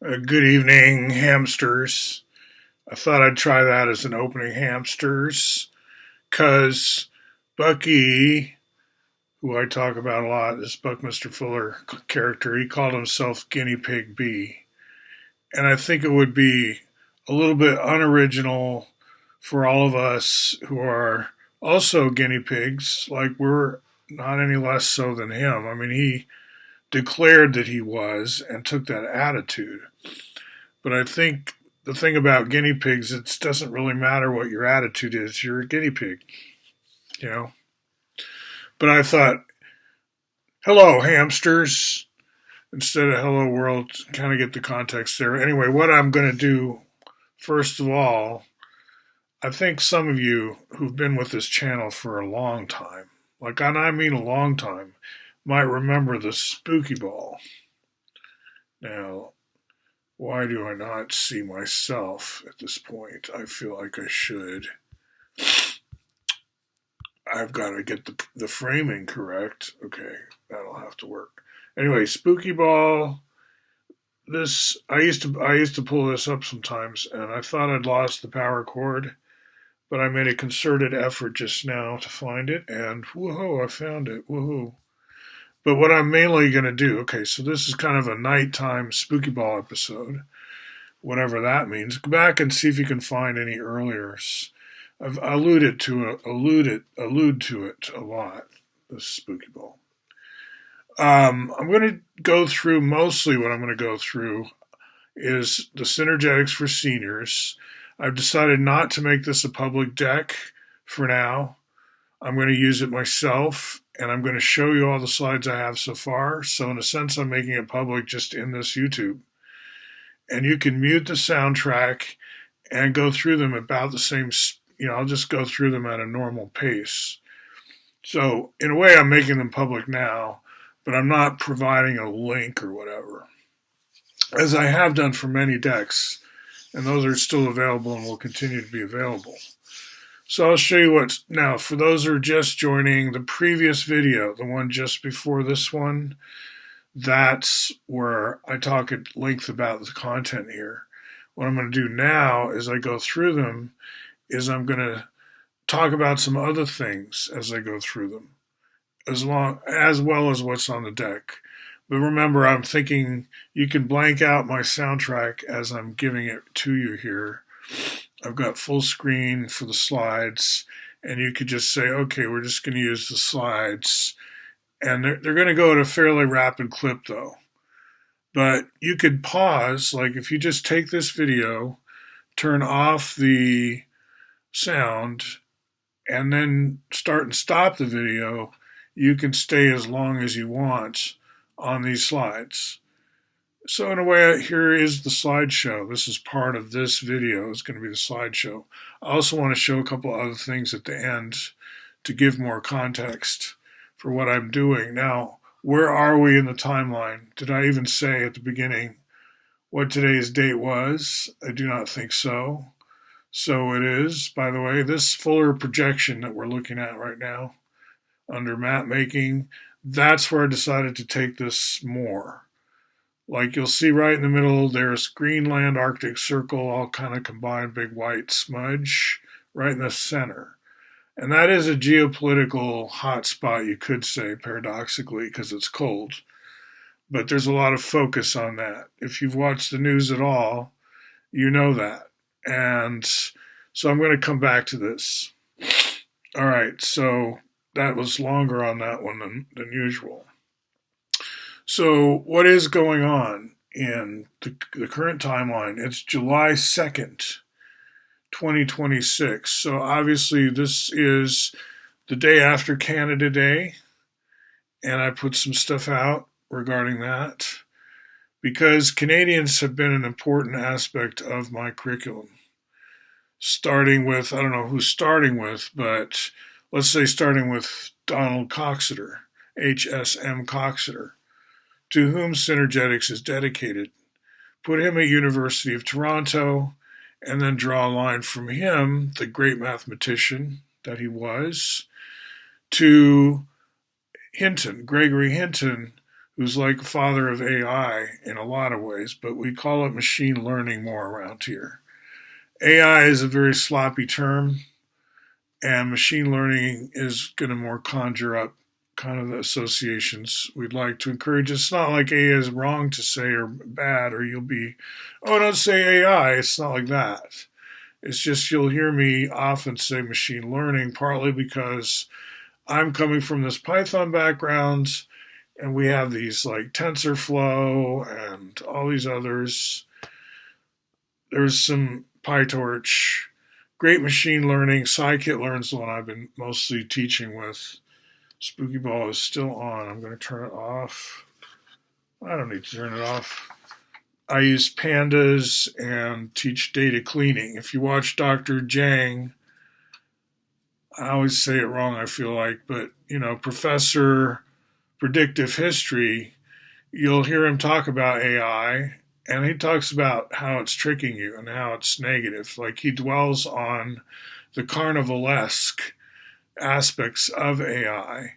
Good evening, hamsters. I thought I'd try that as an opening, hamsters, because Bucky, who I talk about a lot, this Buckminster Fuller character, he called himself Guinea Pig B. And I think it would be a little bit unoriginal for all of us who are also guinea pigs, like we're not any less so than him. I mean, he declared that he was and took that attitude. But I think the thing about guinea pigs, it doesn't really matter what your attitude is. You're a guinea pig, you know. But I thought, hello, hamsters, instead of hello, world, kind of get the context there. Anyway, what I'm going to do, first of all, I think some of you who've been with this channel for a long time, like, and I mean a long time, might remember the spooky ball. Now, why do I not see myself at this point? I feel like I should. I've got to get the framing correct. Okay, that'll have to work. Anyway, spooky ball. This I used to pull this up sometimes, and I thought I'd lost the power cord, but I made a concerted effort just now to find it, and woohoo, I found it. Woohoo! But what I'm mainly going to do, okay, so this is kind of a nighttime spooky ball episode, whatever that means. Go back and see if you can find any earliers. I've allude to it a lot. This spooky ball. I'm going to go through mostly what I'm going to go through is the Synergetics for seniors. I've decided not to make this a public deck for now. I'm going to use it myself, and I'm going to show you all the slides I have so far. So in a sense, I'm making it public just in this YouTube. And you can mute the soundtrack and go through them about the same, I'll just go through them at a normal pace. So in a way, I'm making them public now, but I'm not providing a link or whatever, as I have done for many decks, and those are still available and will continue to be available. So I'll show you what's now, for those who are just joining the previous video, the one just before this one, that's where I talk at length about the content here. What I'm going to do now as I go through them is I'm going to talk about some other things as I go through them, as well as what's on the deck. But remember, I'm thinking you can blank out my soundtrack as I'm giving it to you here. I've got full screen for the slides, and you could just say, okay, we're just going to use the slides. And they're going to go at a fairly rapid clip, though. But you could pause, like if you just take this video, turn off the sound, and then start and stop the video, you can stay as long as you want on these slides. So in a way, here is the slideshow. This is part of this video. It's going to be the slideshow. I also want to show a couple other things at the end to give more context for what I'm doing. Now, where are we in the timeline? Did I even say at the beginning what today's date was? I do not think so. So it is, by the way, this fuller projection that we're looking at right now under map making, that's where I decided to take this more. Like you'll see right in the middle, there's Greenland, Arctic Circle, all kind of combined, big white smudge right in the center. And that is a geopolitical hotspot, you could say, paradoxically, because it's cold. But there's a lot of focus on that. If you've watched the news at all, you know that. And so I'm going to come back to this. All right, so that was longer on that one than usual. So what is going on in the current timeline? It's July 2nd, 2026. So obviously this is the day after Canada Day, and I put some stuff out regarding that because Canadians have been an important aspect of my curriculum. Starting with, I don't know who's starting with, but let's say starting with Donald Coxeter, HSM Coxeter, to whom Synergetics is dedicated. Put him at University of Toronto, and then draw a line from him, the great mathematician that he was, to Hinton, Gregory Hinton, who's like the father of AI in a lot of ways, but we call it machine learning more around here. AI is a very sloppy term, and machine learning is going to more conjure up kind of the associations we'd like to encourage. It's not like AI is wrong to say or bad, or you'll be, oh, don't say AI. It's not like that. It's just you'll hear me often say machine learning, partly because I'm coming from this Python background, and we have these like TensorFlow and all these others. There's some PyTorch, great machine learning. Scikit-learn's the one I've been mostly teaching with. Spooky Ball is still on. I'm going to turn it off. I don't need to turn it off. I use pandas and teach data cleaning. If you watch Dr. Jang, I always say it wrong, I feel like, but, Professor Predictive History, you'll hear him talk about AI, and he talks about how it's tricking you and how it's negative. Like he dwells on the carnivalesque aspects of AI.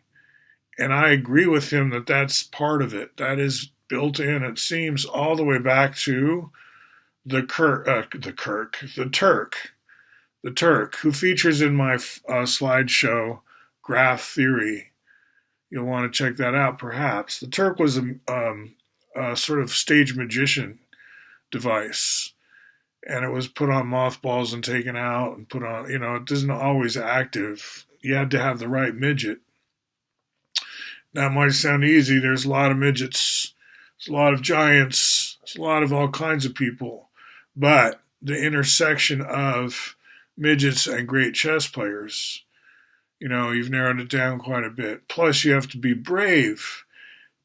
And I agree with him that that's part of it. That is built in, it seems, all the way back to the Turk, who features in my slideshow, Graph Theory. You'll want to check that out, perhaps. The Turk was a sort of stage magician device, and it was put on mothballs and taken out and put on, it isn't always active. You had to have the right midget. That might sound easy. There's a lot of midgets, there's a lot of giants, there's a lot of all kinds of people. But the intersection of midgets and great chess players, you've narrowed it down quite a bit. Plus, you have to be brave.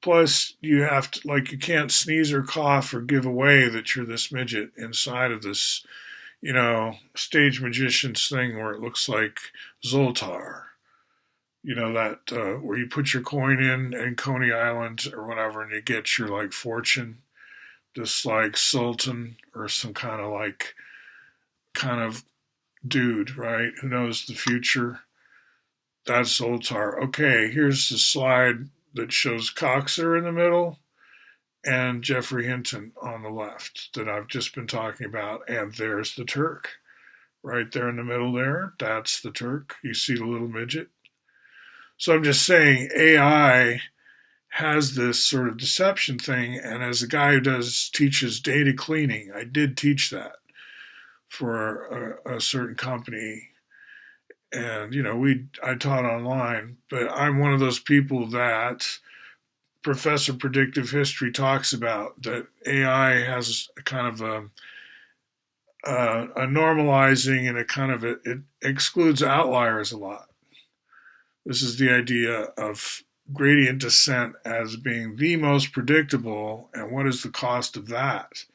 Plus, you have to, you can't sneeze or cough or give away that you're this midget inside of this, stage magician's thing where it looks like Zoltar. That where you put your coin in Coney Island or whatever, and you get your fortune, this sultan or some kind of dude, right? Who knows the future? That's Zoltar. Okay, here's the slide that shows Coxer in the middle and Jeffrey Hinton on the left that I've just been talking about, and there's the Turk right there in the middle there. That's the Turk. You see the little midget. So I'm just saying AI has this sort of deception thing, and as a guy who teaches data cleaning, I did teach that for a certain company, and I taught online, but I'm one of those people that Professor Predictive History talks about, that AI has a kind of a normalizing and it excludes outliers a lot. This is the idea of gradient descent as being the most predictable, and what is the cost of that?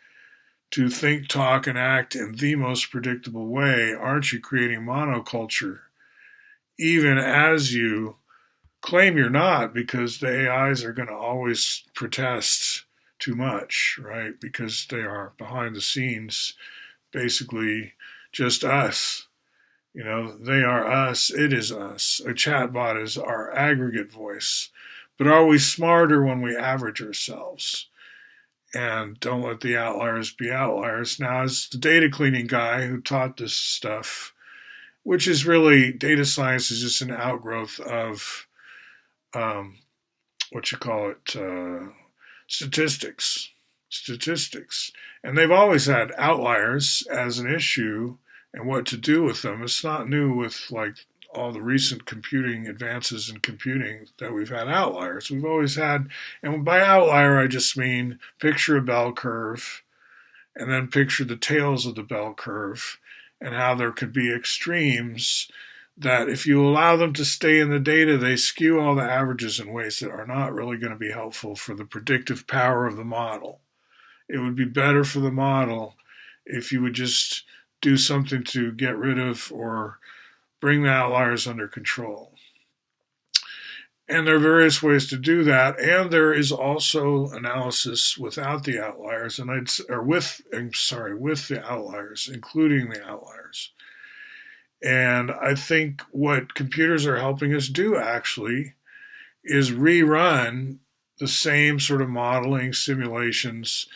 To think, talk, and act in the most predictable way, aren't you creating monoculture? Even as you claim you're not, because the AIs are going to always protest too much, right? Because they are behind the scenes, basically just us. They are us, it is us. A chatbot is our aggregate voice. But are we smarter when we average ourselves? And don't let the outliers be outliers. Now, as the data cleaning guy who taught this stuff, which is really, data science is just an outgrowth of, statistics. And they've always had outliers as an issue and what to do with them. It's not new with all the recent computing advances in computing that we've had outliers. We've always had, and by outlier I just mean picture a bell curve and then picture the tails of the bell curve and how there could be extremes that if you allow them to stay in the data, they skew all the averages in ways that are not really going to be helpful for the predictive power of the model. It would be better for the model if you would just do something to get rid of or bring the outliers under control. And there are various ways to do that, and there is also analysis without the outliers, with the outliers, including the outliers. And I think what computers are helping us do actually is rerun the same sort of modeling simulations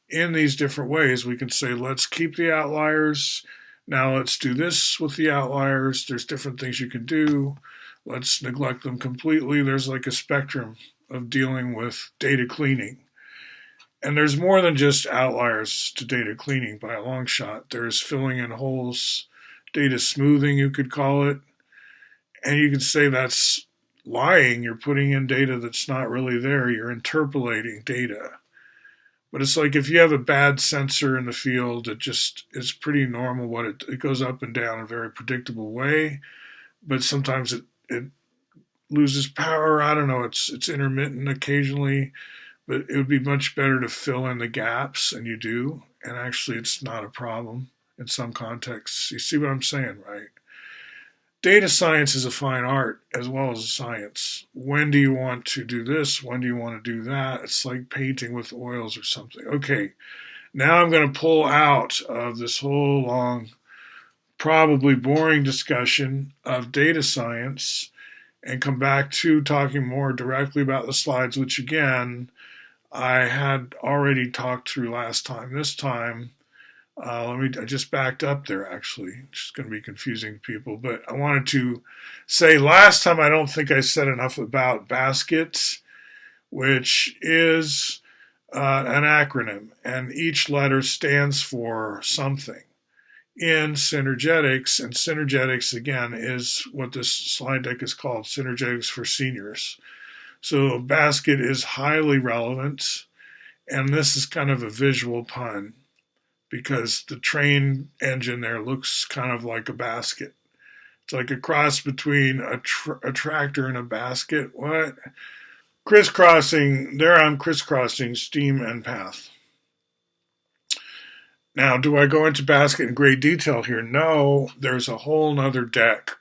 in these different ways. We can say, let's keep the outliers. Now let's do this with the outliers. There's different things you can do. Let's neglect them completely. There's like a spectrum of dealing with data cleaning. And there's more than just outliers to data cleaning by a long shot. There's filling in holes, data smoothing, you could call it. And you could say that's lying. You're putting in data that's not really there. You're interpolating data. But it's like if you have a bad sensor in the field, it just is pretty normal. It goes up and down in a very predictable way, but sometimes it loses power. I don't know. It's intermittent occasionally, but it would be much better to fill in the gaps, and you do. And actually, it's not a problem in some contexts. You see what I'm saying, right? Data science is a fine art as well as a science. When do you want to do this? When do you want to do that? It's like painting with oils or something. Okay, now I'm going to pull out of this whole long, probably boring discussion of data science and come back to talking more directly about the slides, which again, I had already talked through last time. This time, I just backed up there actually. It's just going to be confusing to people, but I wanted to say last time I don't think I said enough about baskets, which is an acronym, and each letter stands for something. In Synergetics, and Synergetics again is what this slide deck is called, Synergetics for Seniors. So basket is highly relevant, and this is kind of a visual pun because the train engine there looks kind of like a basket. It's like a cross between a tractor and a basket. What? Crisscrossing, there I'm crisscrossing steam and path. Now, do I go into basket in great detail here? No, there's a whole nother deck.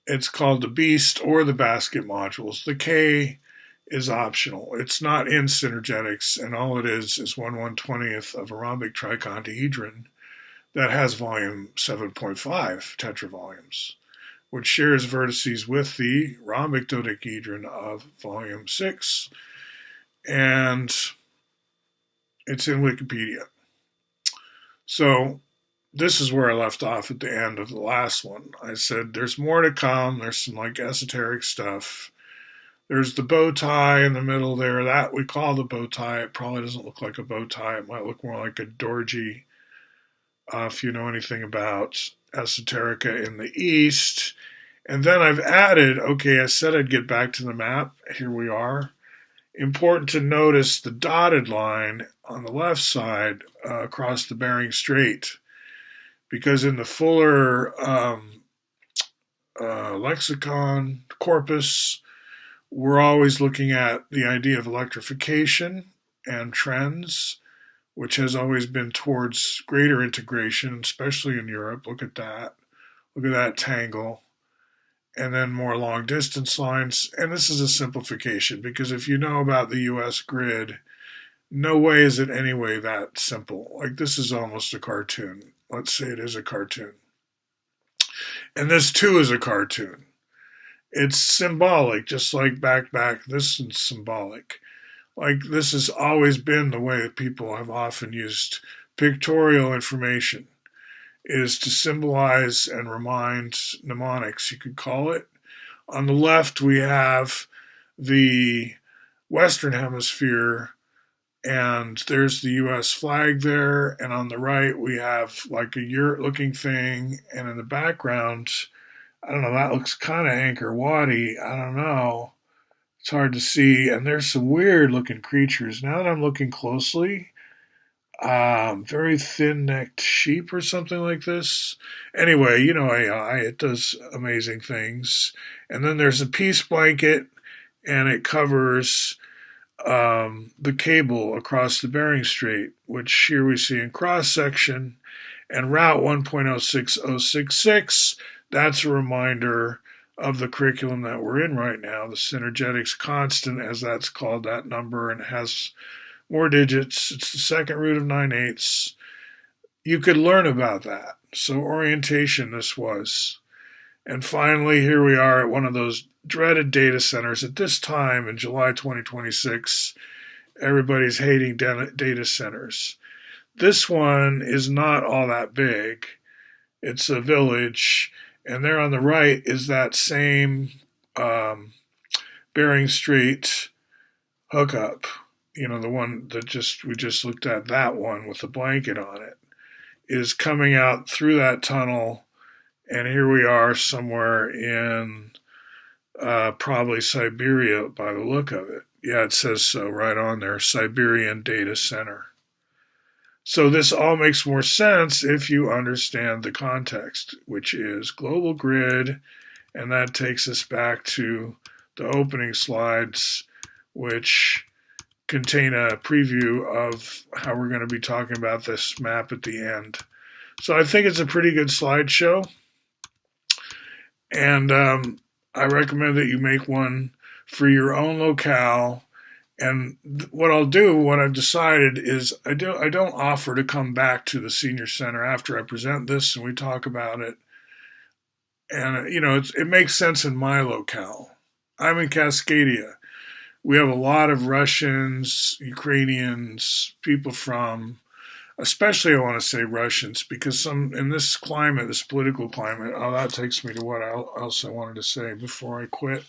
It's called the beast or the basket modules. The K is optional. It's not in Synergetics, and all it is 1/120th of a rhombic tricontihedron that has volume 7.5 tetravolumes, which shares vertices with the rhombic dodecahedron of volume 6, and it's in Wikipedia. So this is where I left off at the end of the last one. I said there's more to come. There's some like esoteric stuff. There's the bow tie in the middle there. That we call the bow tie. It probably doesn't look like a bow tie. It might look more like a dorji. If you know anything about esoterica in the East. And then I've added, okay, I said I'd get back to the map. Here we are. Important to notice the dotted line on the left side across the Bering Strait, because in the fuller lexicon corpus, we're always looking at the idea of electrification and trends, which has always been towards greater integration, especially in Europe. Look at that. Look at that tangle. And then more long distance lines. And this is a simplification because if you know about the US grid, no way is it anyway that simple. Like this is almost a cartoon. Let's say it is a cartoon. And this too is a cartoon. It's symbolic, just like back, this is symbolic. Like this has always been the way that people have often used pictorial information, is to symbolize and remind mnemonics, you could call it. On the left, we have the Western Hemisphere, and there's the U.S. flag there. And on the right, we have like a yurt-looking thing, and in the background, I don't know, that looks kind of Angkor Wadi. I don't know. It's hard to see, and there's some weird-looking creatures. Now that I'm looking closely, very thin-necked sheep or something like this. Anyway, you know AI, it does amazing things. And then there's a peace blanket, and it covers the cable across the Bering Strait, which here we see in cross-section. And Route 1.06066, that's a reminder of the curriculum that we're in right now, the Synergetics constant, as that's called, that number, and it has more digits. It's the second root of 9/8. You could learn about that. So orientation this was. And finally, here we are at one of those dreaded data centers. At this time in July 2026, everybody's hating data centers. This one is not all that big. It's a village, and there on the right is that same um, Bering Street hookup. You know, the one that we just looked at, that one with the blanket on it, is coming out through that tunnel, and here we are somewhere in probably Siberia by the look of it. Yeah, it says so right on there, Siberian Data Center. So this all makes more sense if you understand the context, which is global grid, and that takes us back to the opening slides, which contain a preview of how we're going to be talking about this map at the end. So I think it's a pretty good slideshow, and I recommend that you make one for your own locale. And what I'll do, what I've decided is I don't offer to come back to the senior center after I present this and we talk about it. And it makes sense in my locale. I'm in Cascadia. We have a lot of Russians, Ukrainians, people from, especially I want to say Russians, because some in this climate, this political climate. Oh, that takes me to what else I wanted to say before I quit.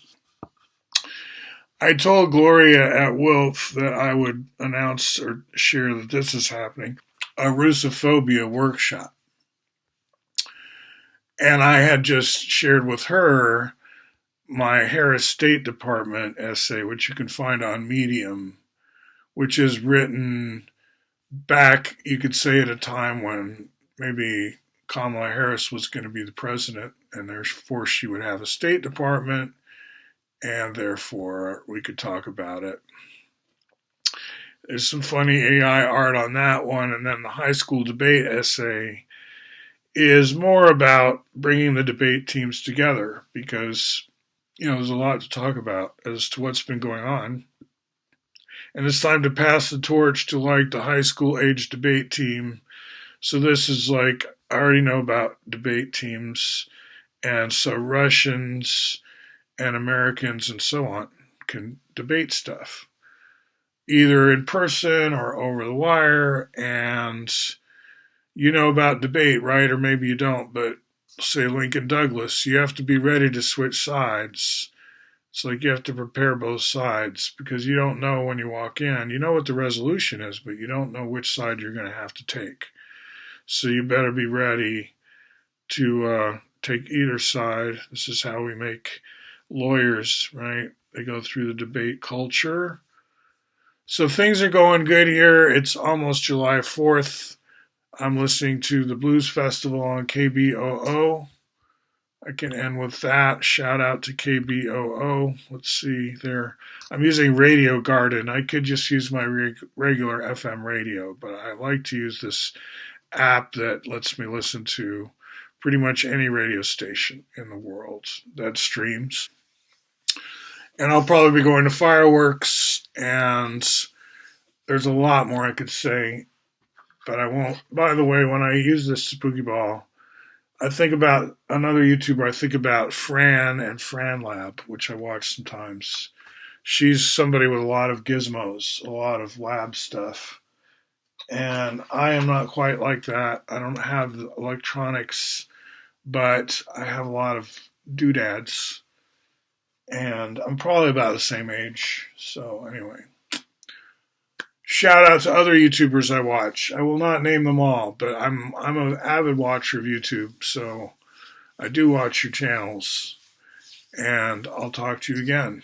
I told Gloria at Wilf that I would announce or share that this is happening, a Russophobia workshop. And I had just shared with her my Harris State Department essay, which you can find on Medium, which is written back, you could say, at a time when maybe Kamala Harris was going to be the president, and therefore she would have a State Department, and therefore we could talk about it. There's some funny AI art on that one, and then the high school debate essay is more about bringing the debate teams together because, there's a lot to talk about as to what's been going on. And it's time to pass the torch to the high school age debate team. So this is I already know about debate teams, and so Russians and Americans and so on can debate stuff, either in person or over the wire. And you know about debate, right? Or maybe you don't, but say Lincoln Douglas, you have to be ready to switch sides. It's you have to prepare both sides because you don't know when you walk in. You know what the resolution is, but you don't know which side you're going to have to take. So you better be ready to take either side. This is how we make lawyers, right? They go through the debate culture. So things are going good here. It's almost July 4th. I'm listening to the Blues Festival on KBOO. I can end with that. Shout out to KBOO. Let's see there. I'm using Radio Garden. I could just use my regular FM radio, but I like to use this app that lets me listen to pretty much any radio station in the world that streams. And I'll probably be going to fireworks, and there's a lot more I could say, but I won't. By the way, when I use this spooky ball, I think about another YouTuber. I think about Fran and Fran Lab, which I watch sometimes. She's somebody with a lot of gizmos, a lot of lab stuff. And I am not quite like that. I don't have the electronics, but I have a lot of doodads. And I'm probably about the same age. So anyway, shout out to other YouTubers I watch. I will not name them all, but I'm an avid watcher of YouTube, so I do watch your channels. And I'll talk to you again.